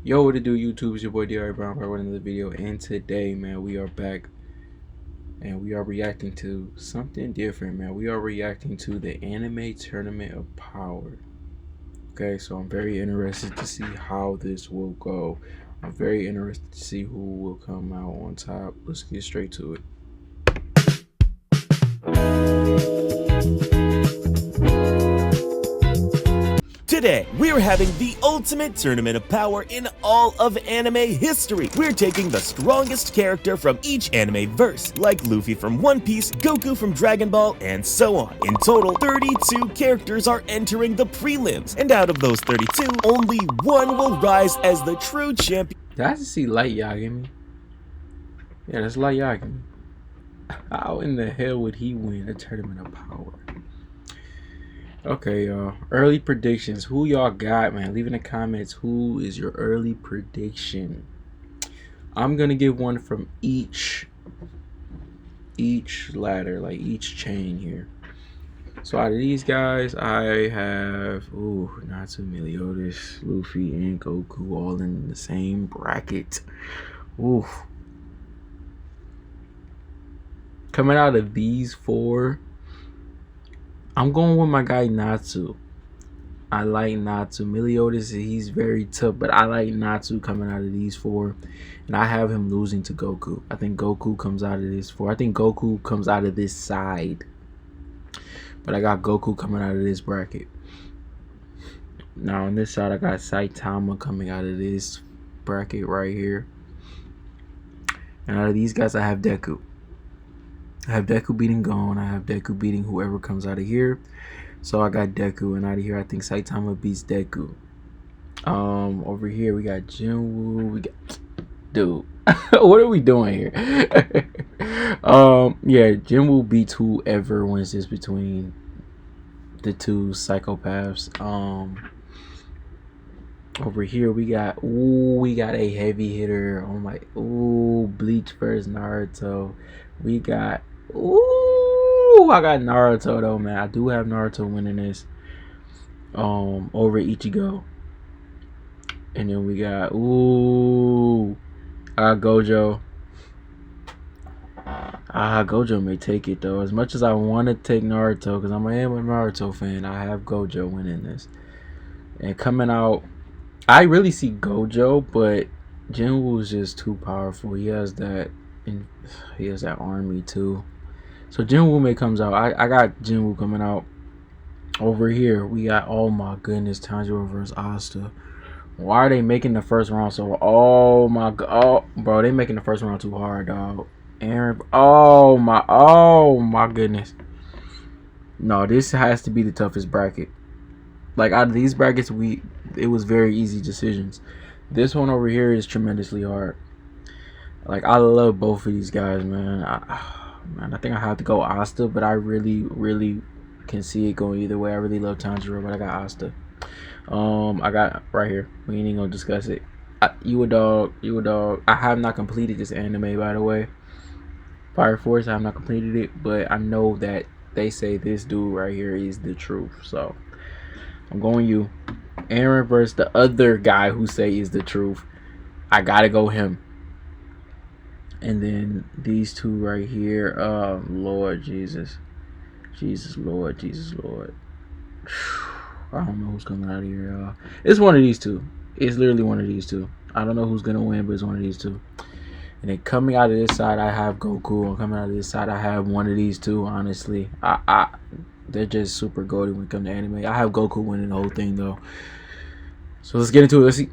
Yo, what it do, YouTube? It's your boy D.R. Brown back with another video, and today, man, we are back, and we are reacting to something different, man. We are reacting to the Anime Tournament of Power. Okay, so I'm very interested to see how this will go. I'm very interested to see who will come out on top. Let's get straight to it. Today, we're having the ultimate tournament of power in all of anime history. We're taking the strongest character from each anime verse, like Luffy from One Piece, Goku from Dragon Ball, and so on. In total, 32 characters are entering the prelims, and out of those 32, only one will rise as the true champion. Did I just see Light Yagami? Yeah, that's Light Yagami. How in the hell would he win a tournament of power? Okay, y'all. Early predictions. Who y'all got, man? Leave in the comments. Who is your early prediction? I'm gonna give one from each ladder, like each chain here. So out of these guys, I have Natsu, Meliodas, Luffy, and Goku all in the same bracket. Ooh. Coming out of these four, I'm going with my guy Natsu. I like Natsu. Meliodas, he's very tough, but I like Natsu coming out of these four. And I have him losing to Goku. I think Goku comes out of this four. I think Goku comes out of this side. But I got Goku coming out of this bracket. Now on this side, I got Saitama coming out of this bracket right here. And out of these guys, I have Deku. I have Deku beating Gon. I have Deku beating whoever comes out of here. So I got Deku, and out of here I think Saitama beats Deku. Over here we got Jinwoo. We got dude. What are we doing here? Yeah, Jinwoo beats whoever wins this between the two psychopaths. Over here we got a heavy hitter. Oh my, Bleach versus Naruto. We got I got Naruto though, man. I do have Naruto winning this over Ichigo. And then we got Gojo. Gojo may take it though. As much as I want to take Naruto, because I am a Naruto fan, I have Gojo winning this. And coming out, I really see Gojo, but Jinwoo is just too powerful. He has that army too. So Jinwoo may comes out. I got Jinwoo coming out. Over here we got, oh my goodness, Tanjiro versus Asta. Why are they making the first round so? Oh my god, bro, they making the first round too hard, dog. Aaron, oh my goodness. No, this has to be the toughest bracket. Like out of these brackets, it was very easy decisions. This one over here is tremendously hard. Like I love both of these guys, man. I think I have to go Asta, but I really can see it going either way. I really love Tanjiro, but I got Asta. I got right here. We ain't even gonna discuss it. You a dog. I have not completed this anime, by the way. Fire Force, I have not completed it, but I know that they say this dude right here is the truth. So I'm going you. Aaron versus the other guy who say is the truth. I gotta go him. And then these two right here. Lord Jesus. Lord. I don't know who's coming out of here, y'all. It's one of these two. It's literally one of these two. I don't know who's gonna win, but it's one of these two. And then coming out of this side, I have Goku. And coming out of this side, I have one of these two. Honestly, they're just super goated when it comes to anime. I have Goku winning the whole thing though. So let's get into it. Let's see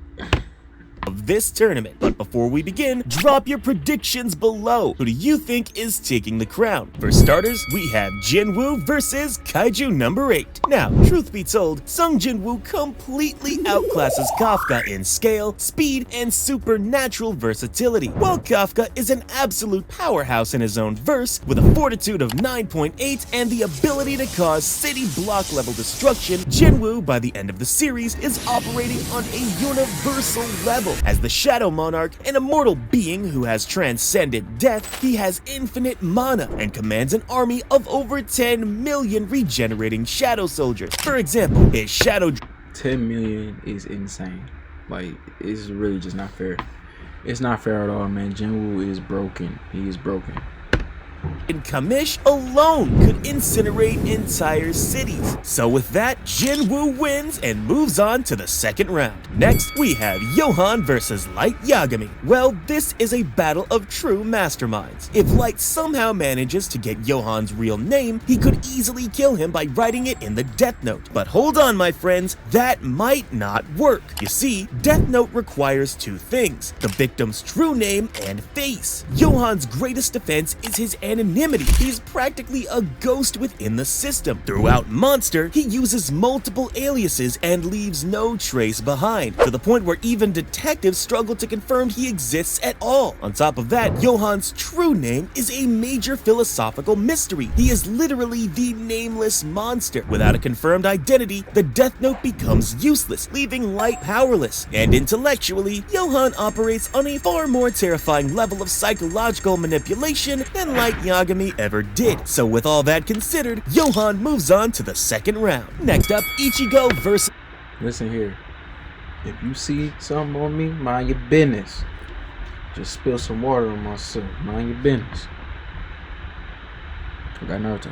Of this tournament. But before we begin, drop your predictions below. Who do you think is taking the crown? For starters, we have Jinwoo versus Kaiju number 8. Now, truth be told, Sung Jinwoo completely outclasses Kafka in scale, speed, and supernatural versatility. While Kafka is an absolute powerhouse in his own verse, with a fortitude of 9.8 and the ability to cause city block level destruction, Jinwoo, by the end of the series, is operating on a universal level. As the Shadow Monarch, an immortal being who has transcended death, he has infinite mana and commands an army of over 10 million regenerating shadow soldiers. For example, his shadow 10 million is insane. Like, it's really just not fair. It's not fair at all, man. Jinwoo is broken. He is broken. And Kamish alone could incinerate entire cities. So with that, Jinwoo wins and moves on to the second round. Next, we have Johan versus Light Yagami. Well, this is a battle of true masterminds. If Light somehow manages to get Johan's real name, he could easily kill him by writing it in the Death Note. But hold on, my friends, that might not work. You see, Death Note requires two things: the victim's true name and face. Johan's greatest defense is his anonymity. He's practically a ghost within the system. Throughout Monster, he uses multiple aliases and leaves no trace behind, to the point where even detectives struggle to confirm he exists at all. On top of that, Johan's true name is a major philosophical mystery. He is literally the nameless monster. Without a confirmed identity, the Death Note becomes useless, leaving Light powerless. And intellectually, Johan operates on a far more terrifying level of psychological manipulation than Light Yagami ever did. So with all that considered, Johan moves on to the second round. Next up, Ichigo versus... Listen here. If you see something on me, mind your business. Just spill some water on myself. Mind your business. I got Naruto.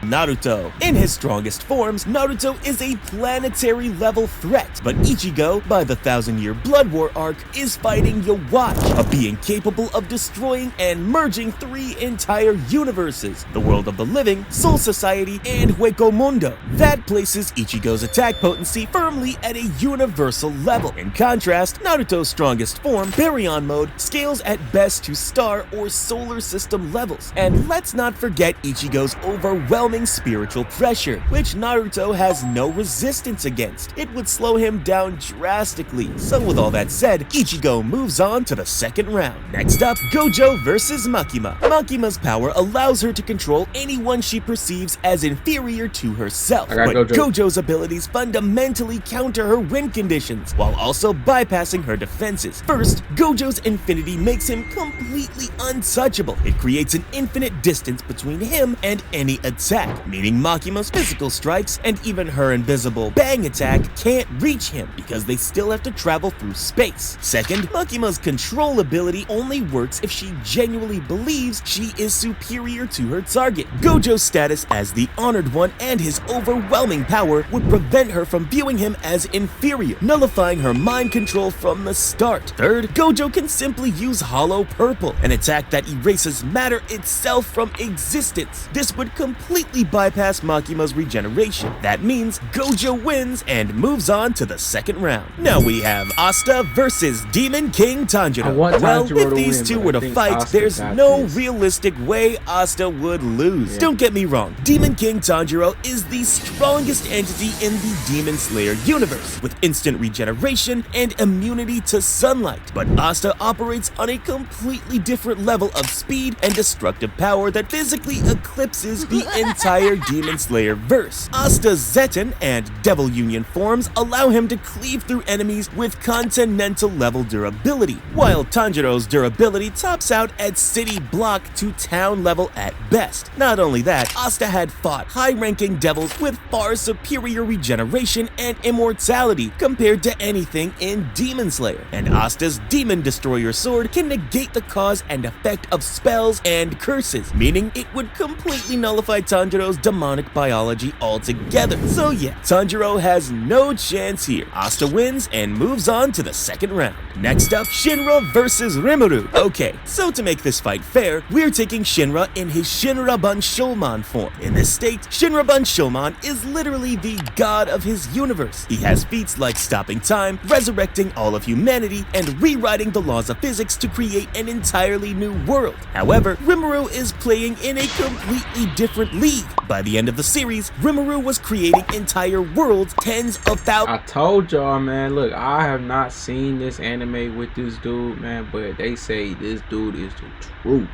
Naruto. In his strongest forms, Naruto is a planetary level threat, but Ichigo, by the 1000-year Blood War arc, is fighting Yhwach, a being capable of destroying and merging 3 entire universes: the world of the living, Soul Society, and Hueco Mundo. That places Ichigo's attack potency firmly at a universal level. In contrast, Naruto's strongest form, Baryon Mode, scales at best to star or solar system levels. And let's not forget Ichigo's overwhelming spiritual pressure, which Naruto has no resistance against. It would slow him down drastically. So with all that said, Ichigo moves on to the second round. Next up, Gojo versus Makima. Makima's power allows her to control anyone she perceives as inferior to herself, but Gojo's abilities fundamentally counter her win conditions, while also bypassing her defenses. First, Gojo's infinity makes him completely untouchable. It creates an infinite distance between him and any attack, meaning Makima's physical strikes and even her invisible bang attack can't reach him because they still have to travel through space. Second, Makima's control ability only works if she genuinely believes she is superior to her target. Gojo's status as the Honored One and his overwhelming power would prevent her from viewing him as inferior, nullifying her mind control from the start. Third, Gojo can simply use Hollow Purple, an attack that erases matter itself from existence. This would completely bypass Makima's regeneration. That means Gojo wins and moves on to the second round. Now we have Asta versus Demon King Tanjiro. Well, if these two were to fight, there's no realistic way Asta would lose. Don't get me wrong, Demon King Tanjiro is the strongest entity in the Demon Slayer universe, with instant regeneration and immunity to sunlight. But Asta operates on a completely different level of speed and destructive power that physically eclipses the entire Demon Slayer verse. Asta's Zeton and Devil Union forms allow him to cleave through enemies with continental level durability, while Tanjiro's durability tops out at city block to town level at best. Not only that, Asta had fought high-ranking devils with far superior regeneration and immortality compared to anything in Demon Slayer, and Asta's Demon Destroyer sword can negate the cause and effect of spells and curses, meaning it would completely nullify Tanjiro's demonic biology altogether. So yeah, Tanjiro has no chance here. Asta wins and moves on to the second round. Next up, Shinra versus Rimuru. Okay, so to make this fight fair, we're taking Shinra in his Shinraban Shulman form. In this state, Shinraban Shulman is literally the god of his universe. He has feats like stopping time, resurrecting all of humanity, and rewriting the laws of physics to create an entirely new world. However, Rimuru is playing in a completely different league. By the end of the series, Rimuru was creating entire worlds, tens of thousands. I told y'all, man, look, I have not seen this anime with this dude, man, but they say this dude is the truth.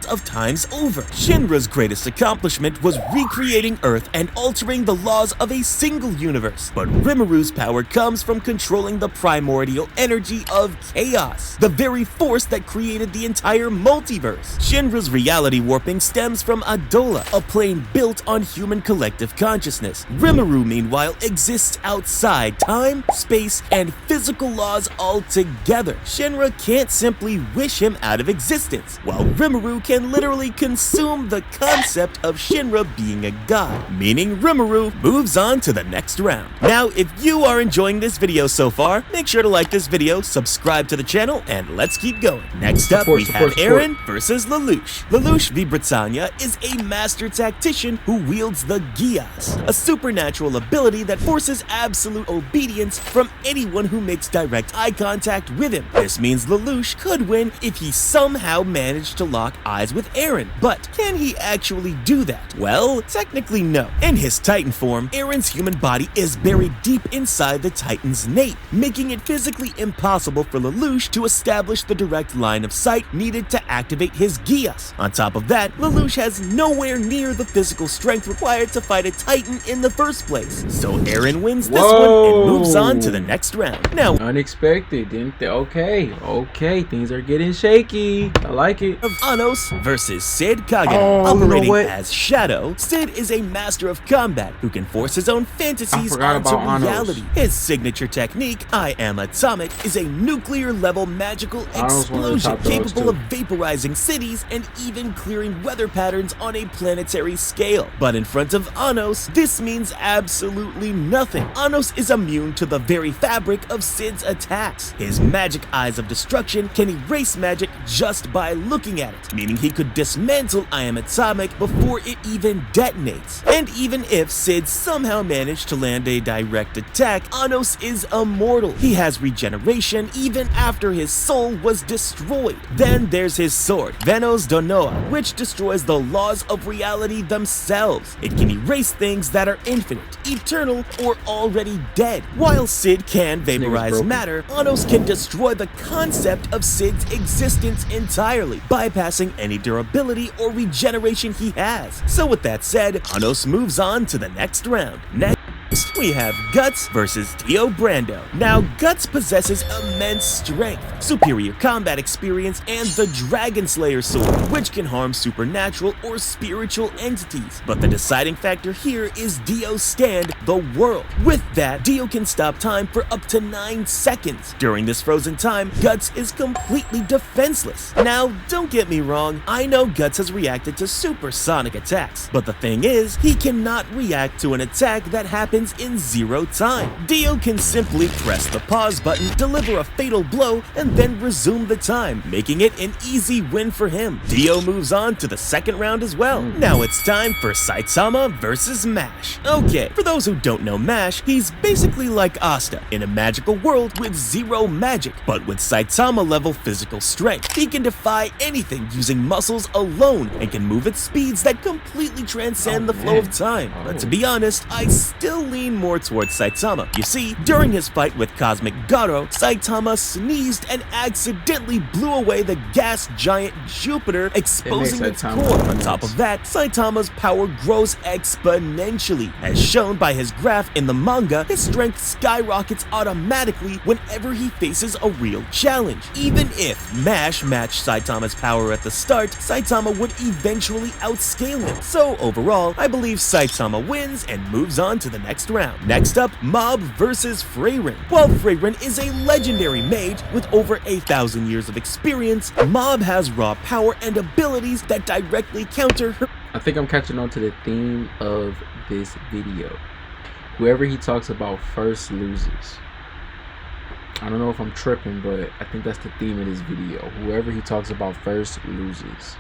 of times over. Shinra's greatest accomplishment was recreating Earth and altering the laws of a single universe, but Rimuru's power comes from controlling the primordial energy of chaos, the very force that created the entire multiverse. Shinra's reality warping stems from Adola, a plane built on human collective consciousness. Rimuru, meanwhile, exists outside time, space, and physical laws altogether. Shinra can't simply wish him out of existence, while Rimuru can literally consume the concept of Shinra being a god, meaning Rimuru moves on to the next round. Now, if you are enjoying this video so far, make sure to like this video, subscribe to the channel, and let's keep going. Next up, we have Eren versus Lelouch. Lelouch V. Britannia is a master tactician who wields the Geass, a supernatural ability that forces absolute obedience from anyone who makes direct eye contact with him. This means Lelouch could win if he somehow managed to lock eyes with Eren, but can he actually do that? Well, technically no. In his Titan form, Eren's human body is buried deep inside the Titan's nape, making it physically impossible for Lelouch to establish the direct line of sight needed to activate his Geass. On top of that, Lelouch has nowhere near the physical strength required to fight a Titan in the first place. So Eren wins this one and moves on to the next round. Now, unexpected, didn't they? Okay, things are getting shaky. I like it. Of Anos versus Sid Kagura. Operating as Shadow, Sid is a master of combat who can force his own fantasies onto reality. His signature technique, I Am Atomic, is a nuclear-level magical explosion capable of vaporizing cities and even clearing weather patterns on a planetary scale. But in front of Anos, this means absolutely nothing. Anos is immune to the very fabric of Sid's attacks. His magic eyes of destruction can erase magic just by looking at it, meaning he could dismantle I Am Atomic before it even detonates. And even if Sid somehow managed to land a direct attack, Anos is immortal. He has regeneration even after his soul was destroyed. Then there's his sword, Venos Donoa, which destroys the laws of reality themselves. It can erase things that are infinite, eternal, or already dead. While Sid can vaporize matter, Anos can destroy the concept of Sid's existence entirely, bypassing any durability or regeneration he has. So with that said, Anos moves on to the next round. Next, we have Guts versus Dio Brando. Now, Guts possesses immense strength, superior combat experience, and the Dragon Slayer sword, which can harm supernatural or spiritual entities. But the deciding factor here is Dio's stand, the world. With that, Dio can stop time for up to 9 seconds. During this frozen time, Guts is completely defenseless. Now, don't get me wrong, I know Guts has reacted to supersonic attacks, but the thing is, he cannot react to an attack that happens in 0 time. Dio can simply press the pause button, deliver a fatal blow, and then resume the time, making it an easy win for him. Dio moves on to the second round as well. Now it's time for Saitama versus Mash. Okay, for those who don't know Mash, he's basically like Asta in a magical world with 0 magic, but with Saitama level physical strength. He can defy anything using muscles alone and can move at speeds that completely transcend the flow of time. But to be honest, I still lean more towards Saitama. You see, during his fight with Cosmic Garo, Saitama sneezed and accidentally blew away the gas giant Jupiter, exposing its core. On top of that, Saitama's power grows exponentially. As shown by his graph in the manga, his strength skyrockets automatically whenever he faces a real challenge. Even if Mash matched Saitama's power at the start, Saitama would eventually outscale him. So overall, I believe Saitama wins and moves on to the next round. Next up, Mob versus Freyrin. While Freyrin is a legendary mage with over 1,000 years of experience, Mob has raw power and abilities that directly counter her. I think I'm catching on to the theme of this video. Whoever he talks about first loses. I don't know if I'm tripping, but I think that's the theme of this video. Whoever he talks about first loses.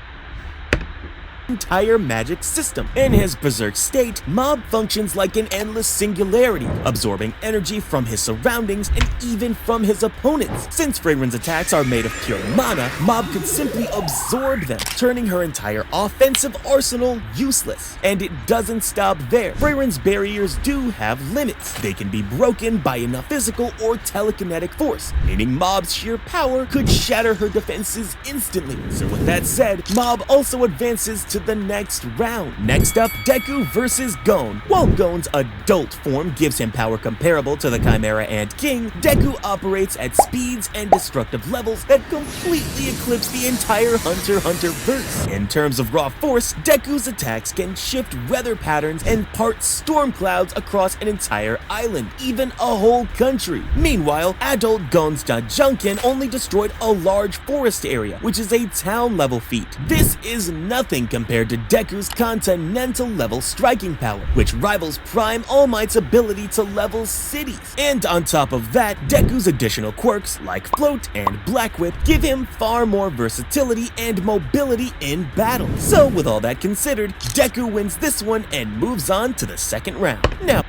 entire magic system. In his berserk state, Mob functions like an endless singularity, absorbing energy from his surroundings and even from his opponents. Since Freyren's attacks are made of pure mana, Mob could simply absorb them, turning her entire offensive arsenal useless. And it doesn't stop there. Freyren's barriers do have limits. They can be broken by enough physical or telekinetic force, meaning Mob's sheer power could shatter her defenses instantly. So with that said, Mob also advances to the next round. Next up, Deku versus Gon. While Gon's adult form gives him power comparable to the Chimera Ant King, Deku operates at speeds and destructive levels that completely eclipse the entire Hunter x Hunter verse. In terms of raw force, Deku's attacks can shift weather patterns and part storm clouds across an entire island, even a whole country. Meanwhile, adult Gon's Dajunkin only destroyed a large forest area, which is a town-level feat. This is nothing compared to Deku's continental-level striking power, which rivals Prime All Might's ability to level cities. And on top of that, Deku's additional quirks, like Float and Black Whip, give him far more versatility and mobility in battle. So with all that considered, Deku wins this one and moves on to the second round. Now,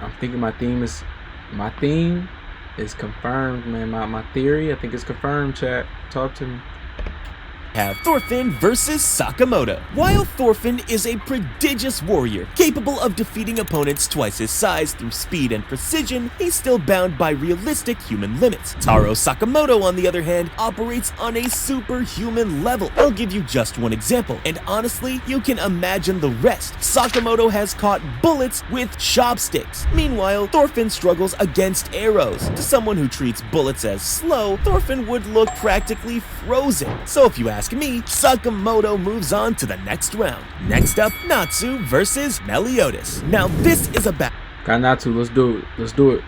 I'm thinking my theme is confirmed, man. My theory, I think it's confirmed, chat. Talk to me. Have Thorfinn versus Sakamoto. While Thorfinn is a prodigious warrior, capable of defeating opponents twice his size through speed and precision, he's still bound by realistic human limits. Taro Sakamoto, on the other hand, operates on a superhuman level. I'll give you just one example, and honestly, you can imagine the rest. Sakamoto has caught bullets with chopsticks. Meanwhile, Thorfinn struggles against arrows. To someone who treats bullets as slow, Thorfinn would look practically frozen. So if you ask me, Sakamoto moves on to the next round. Next up, Natsu versus Meliodas. Now this is a battle Got Natsu, let's do it. Let's do it.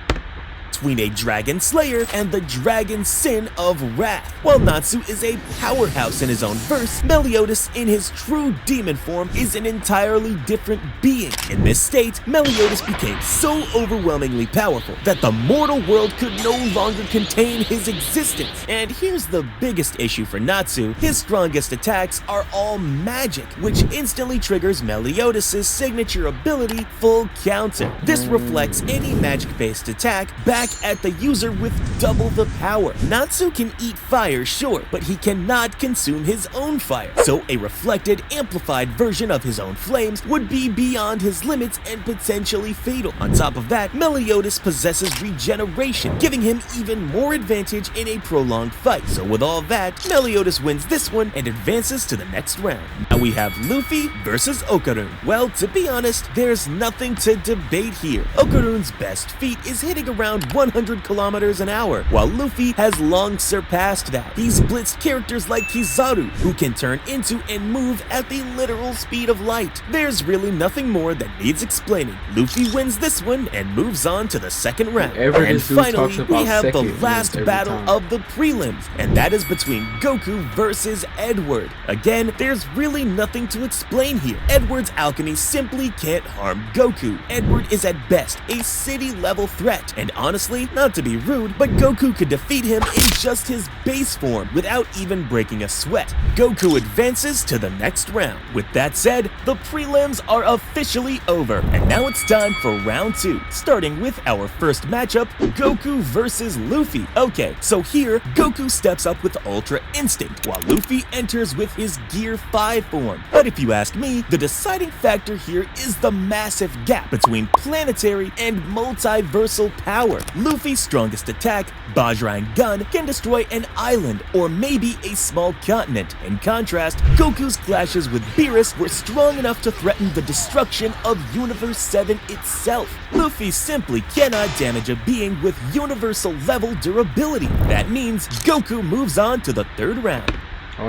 between a dragon slayer and the dragon sin of wrath. While Natsu is a powerhouse in his own verse, Meliodas in his true demon form is an entirely different being. In this state, Meliodas became so overwhelmingly powerful that the mortal world could no longer contain his existence. And here's the biggest issue for Natsu: his strongest attacks are all magic, which instantly triggers Meliodas' signature ability, Full Counter. This reflects any magic-based attack back at the user with double the power. Natsu can eat fire, sure, but he cannot consume his own fire. So a reflected, amplified version of his own flames would be beyond his limits and potentially fatal. On top of that, Meliodas possesses regeneration, giving him even more advantage in a prolonged fight. So with all that, Meliodas wins this one and advances to the next round. Now we have Luffy versus Okarun. Well, to be honest, there's nothing to debate here. Okarun's best feat is hitting around 100 kilometers an hour, while Luffy has long surpassed that. He's blitzed characters like Kizaru, who can turn into and move at the literal speed of light. There's really nothing more that needs explaining. Luffy wins this one and moves on to the second round. And finally, we have the last battle of the prelims, and that is between Goku versus Edward. Again, there's really nothing to explain here. Edward's alchemy simply can't harm Goku. Edward is at best a city-level threat, and honestly, not to be rude, but Goku could defeat him in just his base form without even breaking a sweat. Goku advances to the next round. With that said, the prelims are officially over, and now it's time for round 2, starting with our first matchup, Goku versus Luffy. Okay, so here, Goku steps up with Ultra Instinct, while Luffy enters with his Gear 5 form. But if you ask me, the deciding factor here is the massive gap between planetary and multiversal power. Luffy's strongest attack, Bajrang Gun, can destroy an island or maybe a small continent. In contrast, Goku's clashes with Beerus were strong enough to threaten the destruction of Universe 7 itself. Luffy simply cannot damage a being with universal level durability. That means Goku moves on to the third round.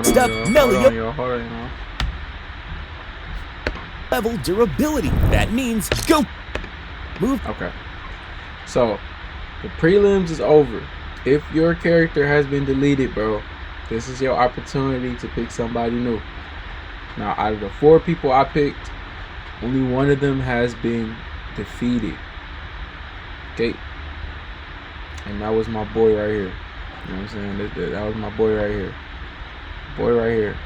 Stop Meliodas. Level durability. That means Goku move. Okay. So, the prelims is over. If your character has been deleted, bro, this is your opportunity to pick somebody new. Now, out of the 4 people I picked, only one of them has been defeated. Okay? And that was my boy right here. You know what I'm saying? That was my boy right here. Boy right here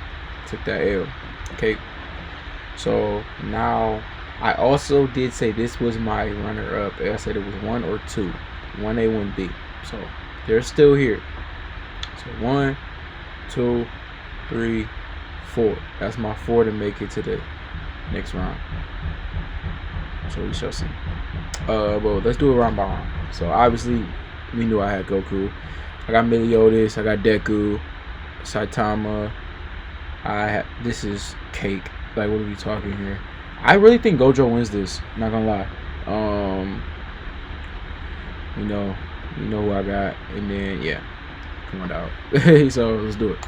took that L. Okay? So now I also did say this was my runner-up. I said it was 1 or 2, 1A, 1B. So they're still here. So 1, 2, 3, 4. That's my 4 to make it to the next round. So we shall see. Well, let's do it round by round. So obviously, we knew I had Goku. I got Meliodas. I got Deku, Saitama. This is cake. Like, what are we talking here? I really think Gojo wins this. Not gonna lie. You know who I got, and then yeah, come on out. So let's do it.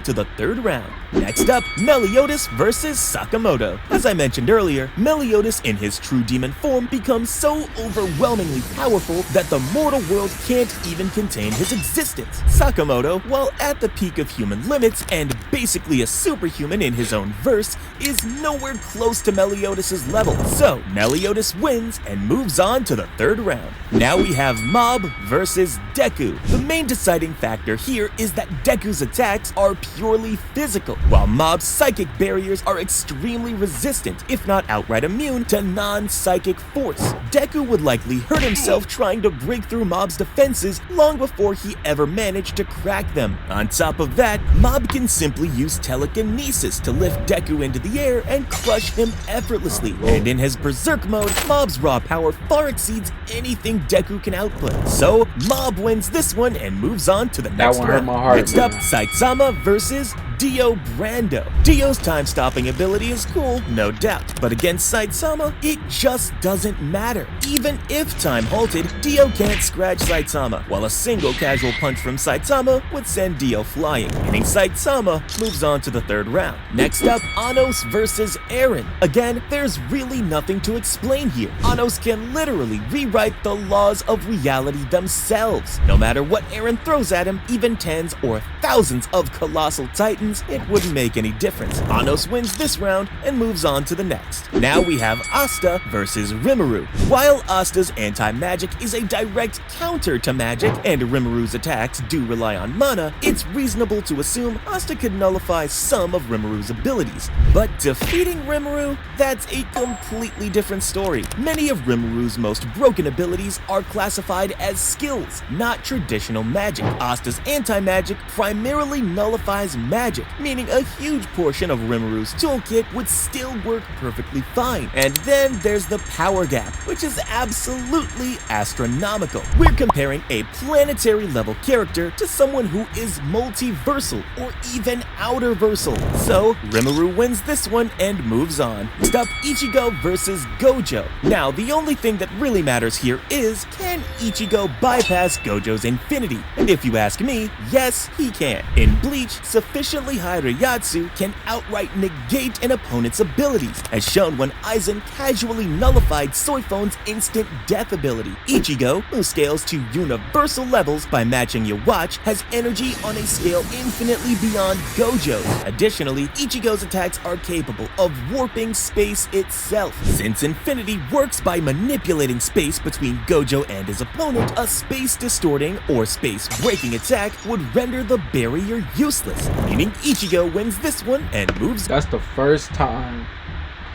To the third round. Next up, Meliodas versus Sakamoto. As I mentioned earlier, Meliodas in his true demon form becomes so overwhelmingly powerful that the mortal world can't even contain his existence. Sakamoto, while at the peak of human limits and basically a superhuman in his own verse, is nowhere close to Meliodas' level. So, Meliodas wins and moves on to the third round. Now we have Mob versus Deku. The main deciding factor here is that Deku's attacks are purely physical, while Mob's psychic barriers are extremely resistant, if not outright immune, to non-psychic force. Deku would likely hurt himself trying to break through Mob's defenses long before he ever managed to crack them. On top of that, Mob can simply use telekinesis to lift Deku into the air and crush him effortlessly. And in his Berserk mode, Mob's raw power far exceeds anything Deku can output. So, Mob wins this one and moves on to the next one hurt round. my heart, Next up, man. Saitama versus Dio Brando. Dio's time-stopping ability is cool, no doubt, but against Saitama, it just doesn't matter. Even if time halted, Dio can't scratch Saitama, while a single casual punch from Saitama would send Dio flying, meaning Saitama moves on to the third round. Next up, Anos versus Eren. Again, there's really nothing to explain here. Anos can literally rewrite the laws of reality themselves. No matter what Eren throws at him, even tens or thousands of colossal titans, it wouldn't make any difference. Anos wins this round and moves on to the next. Now we have Asta versus Rimuru. While Asta's anti-magic is a direct counter to magic, and Rimuru's attacks do rely on mana, it's reasonable to assume Asta could nullify some of Rimuru's abilities. But defeating Rimuru, that's a completely different story. Many of Rimuru's most broken abilities are classified as skills, not traditional magic. Asta's anti-magic primarily nullifies magic, meaning a huge portion of Rimuru's toolkit would still work perfectly fine. And then there's the power gap, which is absolutely astronomical. We're comparing a planetary level character to someone who is multiversal or even outerversal. So Rimuru wins this one and moves on. Next up, Ichigo versus Gojo. Now, the only thing that really matters here is, can Ichigo bypass Gojo's infinity? And if you ask me, yes, he can. In Bleach, sufficiently high Reiatsu can outright negate an opponent's abilities, as shown when Aizen casually nullified Soifon's instant death ability. Ichigo, who scales to universal levels by matching your watch, has energy on a scale infinitely beyond Gojo's. Additionally, Ichigo's attacks are capable of warping space itself. Since infinity works by manipulating space between Gojo and his opponent, a space-distorting or space-breaking attack would render the barrier useless, meaning Ichigo wins this one and moves. That's the first time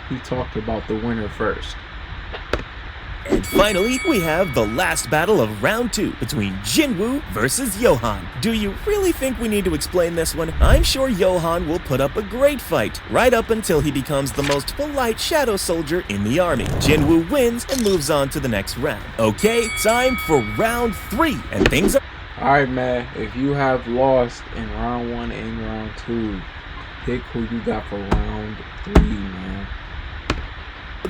he talked about the winner first. And finally, we have the last battle of round 2 between Jinwoo versus Johan. Do you really think we need to explain this one? I'm sure Johan will put up a great fight, right up until he becomes the most polite shadow soldier in the army. Jinwoo wins and moves on to the next round. Okay, time for round 3, and things are... Alright, man, if you have lost in round 1 and round 2, pick who you got for round 3, man.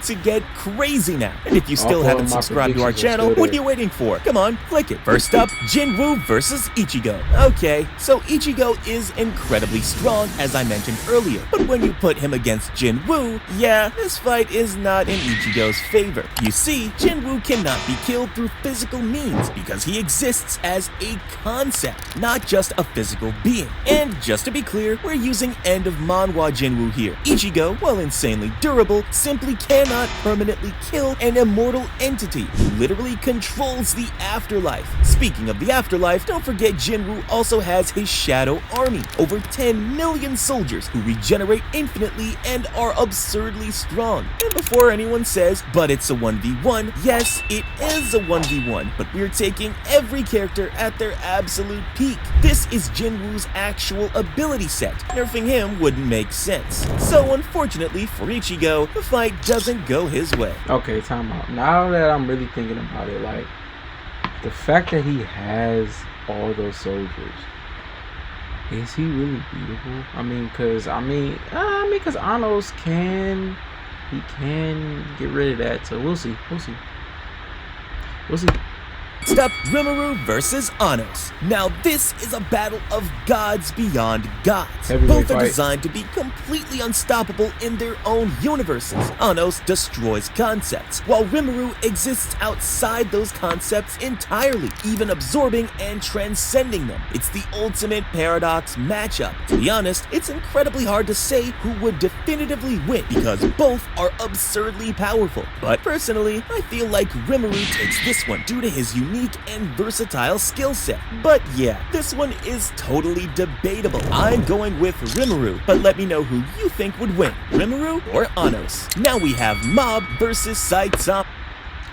to get crazy now. And if you still haven't subscribed to our channel, what are you waiting for? Come on, click it. First up, Jinwoo versus Ichigo. Okay, so Ichigo is incredibly strong, as I mentioned earlier, but when you put him against Jinwoo, yeah, this fight is not in Ichigo's favor. You see, Jinwoo cannot be killed through physical means because he exists as a concept, not just a physical being. And just to be clear, we're using end of manhwa Jinwoo here. Ichigo, while insanely durable, simply cannot cannot permanently kill an immortal entity who literally controls the afterlife. Speaking of the afterlife, don't forget Jinwoo also has his Shadow Army, over 10 million soldiers who regenerate infinitely and are absurdly strong. And before anyone says, but it's a 1v1, yes, it is a 1v1, but we're taking every character at their absolute peak. This is Jinwoo's actual ability set. Nerfing him wouldn't make sense. So unfortunately for Ichigo, the fight doesn't go his way. Okay, time out. Now that I'm really thinking about it, like, the fact that he has all those soldiers, is he really beatable? I mean, because Anos can get rid of that. So we'll see. Next up, Rimuru versus Anos. Now this is a battle of gods beyond gods. Both are designed to be completely unstoppable in their own universes. Anos destroys concepts, while Rimuru exists outside those concepts entirely, even absorbing and transcending them. It's the ultimate paradox matchup. To be honest, it's incredibly hard to say who would definitively win because both are absurdly powerful. But personally, I feel like Rimuru takes this one due to his unique and versatile skill set. But yeah, this one is totally debatable. I'm going with Rimuru, but let me know who you think would win, Rimuru or Anos. Now we have Mob versus Saitama.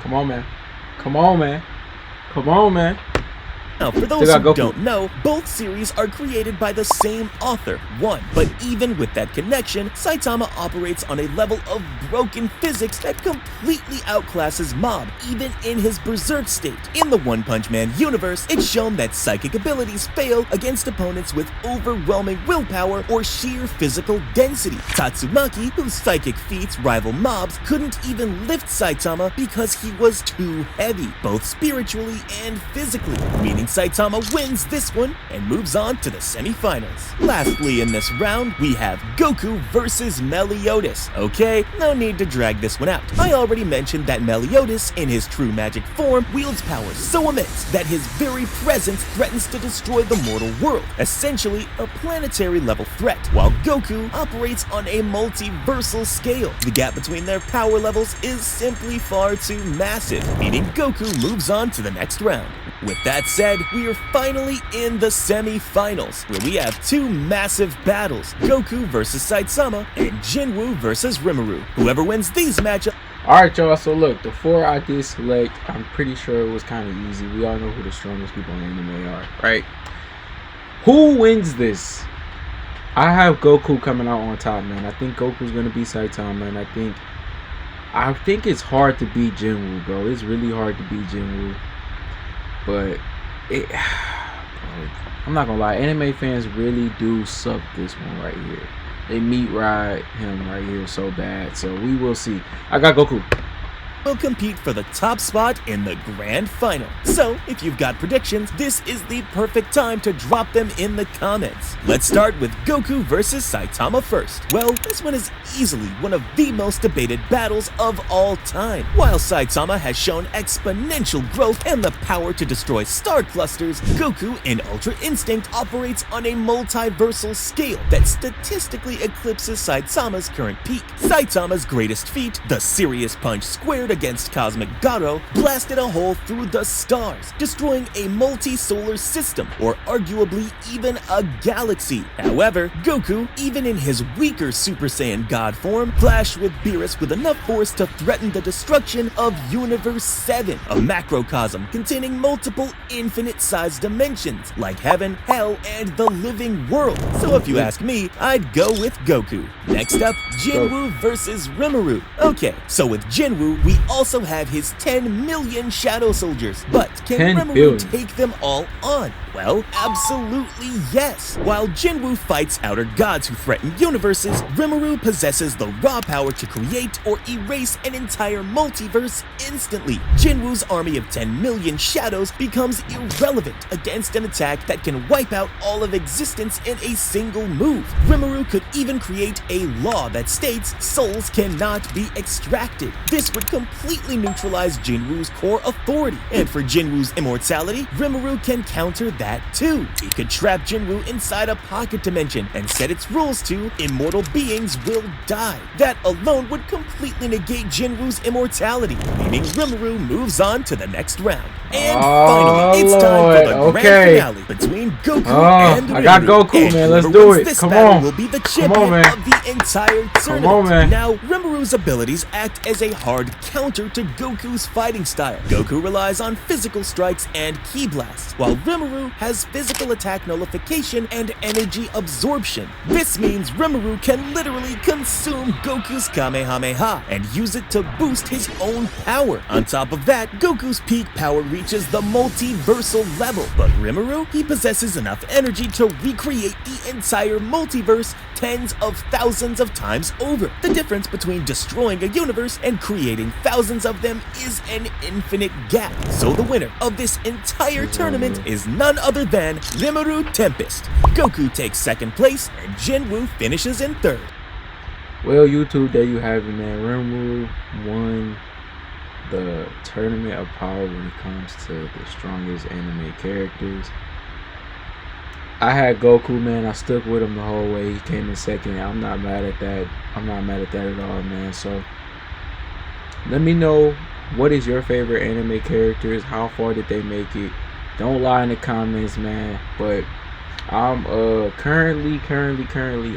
Come on, man. Now, for those who don't know, both series are created by the same author, One. But even with that connection, Saitama operates on a level of broken physics that completely outclasses Mob, even in his berserk state. In the One Punch Man universe, it's shown that psychic abilities fail against opponents with overwhelming willpower or sheer physical density. Tatsumaki, whose psychic feats rival Mob's, couldn't even lift Saitama because he was too heavy, both spiritually and physically, meaning Saitama wins this one and moves on to the semi-finals. Lastly in this round, we have Goku versus Meliodas. Okay, no need to drag this one out. I already mentioned that Meliodas, in his true magic form, wields power so immense that his very presence threatens to destroy the mortal world, essentially a planetary level threat, while Goku operates on a multiversal scale. The gap between their power levels is simply far too massive, meaning Goku moves on to the next round. With that said, we are finally in the semi-finals, where we have two massive battles, Goku versus Saitama and Jinwoo versus Rimuru. Whoever wins these matchups... Alright y'all, so look, the four I did select, I'm pretty sure it was kind of easy. We all know who the strongest people in anime are, right? Who wins this? I have Goku coming out on top, man. I think Goku's going to beat Saitama, and I think it's hard to beat Jinwoo, bro. It's really hard to beat Jinwoo. But I'm not gonna lie, anime fans really do suck this one right here. They meat ride him right here so bad. So we will see. I got Goku. Will compete for the top spot in the grand final. So, if you've got predictions, this is the perfect time to drop them in the comments. Let's start with Goku versus Saitama first. Well, this one is easily one of the most debated battles of all time. While Saitama has shown exponential growth and the power to destroy star clusters, Goku in Ultra Instinct operates on a multiversal scale that statistically eclipses Saitama's current peak. Saitama's greatest feat, the Serious Punch squared against Cosmic Garo, blasted a hole through the stars, destroying a multi-solar system, or arguably even a galaxy. However, Goku, even in his weaker Super Saiyan God form, clashed with Beerus with enough force to threaten the destruction of Universe 7, a macrocosm containing multiple infinite-sized dimensions, like heaven, hell, and the living world. So if you ask me, I'd go with Goku. Next up, Jinwoo versus Rimuru. Okay, so with Jinwoo, we also have his 10 million Shadow Soldiers, but can Rimuru take them all on? Well, absolutely yes. While Jinwoo fights outer gods who threaten universes, Rimuru possesses the raw power to create or erase an entire multiverse instantly. Jinwoo's army of 10 million shadows becomes irrelevant against an attack that can wipe out all of existence in a single move. Rimuru could even create a law that states souls cannot be extracted. This would completely completely neutralize Jinwoo's core authority. And for Jinwoo's immortality, Rimuru can counter that too. He could trap Jinwoo inside a pocket dimension and set its rules to immortal beings will die. That alone would completely negate Jinwoo's immortality, meaning Rimuru moves on to the next round. And finally, it's time for the grand finale between Goku and Rimuru. I got Goku, and man. Let's do it. This Come battle on. will be the champion of the entire tournament. Come on, man. Now, Rimuru's abilities act as a hard counter to Goku's fighting style. Goku relies on physical strikes and ki blasts, while Rimuru has physical attack nullification and energy absorption. This means Rimuru can literally consume Goku's Kamehameha and use it to boost his own power. On top of that, Goku's peak power reaches the multiversal level, but Rimuru, he possesses enough energy to recreate the entire multiverse tens of thousands of times over. The difference between destroying a universe and creating thousands of them is an infinite gap. So the winner of this entire tournament is none other than Rimuru Tempest. Goku takes second place and Jinwoo finishes in third. Well, YouTube, there you have it, man. Rimuru won the Tournament of Power when it comes to the strongest anime characters. I had Goku, man. I stuck with him the whole way. He came in second. I'm not mad at that. I'm not mad at that at all, man. So let me know, what is your favorite anime characters? How far did they make it? Don't lie in the comments, man. But I'm currently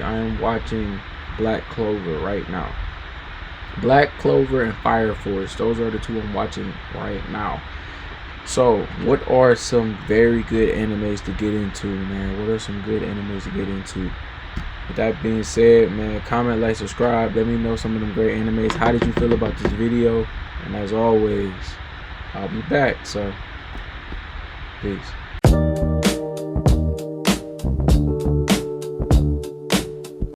I am watching Black Clover right now. Black Clover and Fire Force, those are the two I'm watching right now. So what are some very good animes to get into, man? What are some good animes to get into? With that being said, man, comment, like, subscribe. Let me know some of them great animes. How did you feel about this video? And as always, I'll be back. So peace.